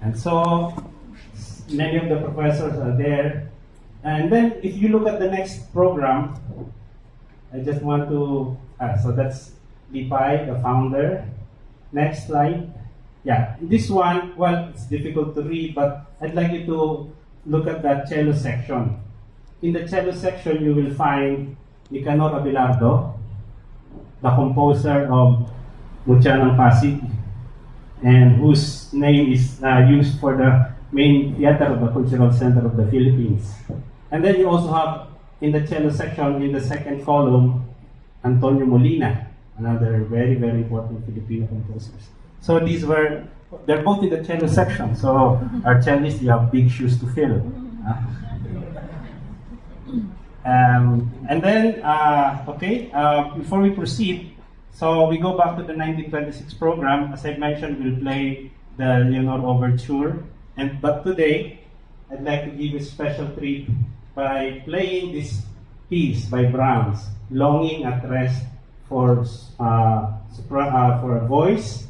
And so many of the professors are there. And then if you look at the next program, I just want to, so that's Lipay, the founder. Next slide. Yeah, this one, well, it's difficult to read, but I'd like you to look at that cello section. In the cello section, you will find Nicanor Abelardo, the composer of Mucha ng Pasig, and whose name is used for the main theater of the Cultural Center of the Philippines. And then you also have, in the cello section, in the second column, Antonio Molina, another very, very important Filipino composers. So they're both in the cello section. So our cellists, you have big shoes to fill. And then, before we proceed, so we go back to the 1926 program. As I mentioned, we'll play the Leonore Overture. But today, I'd like to give a special treat by playing this piece by Brahms, Longing at Rest, for voice,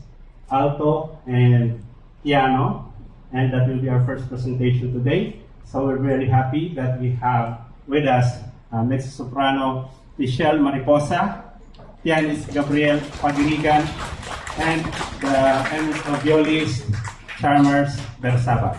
alto, and piano. And that will be our first presentation today. So we're very happy that we have with us mezzo-soprano Michelle Mariposa, pianist Gabriel Pagirigan, and the violist Chalmers Bersaba.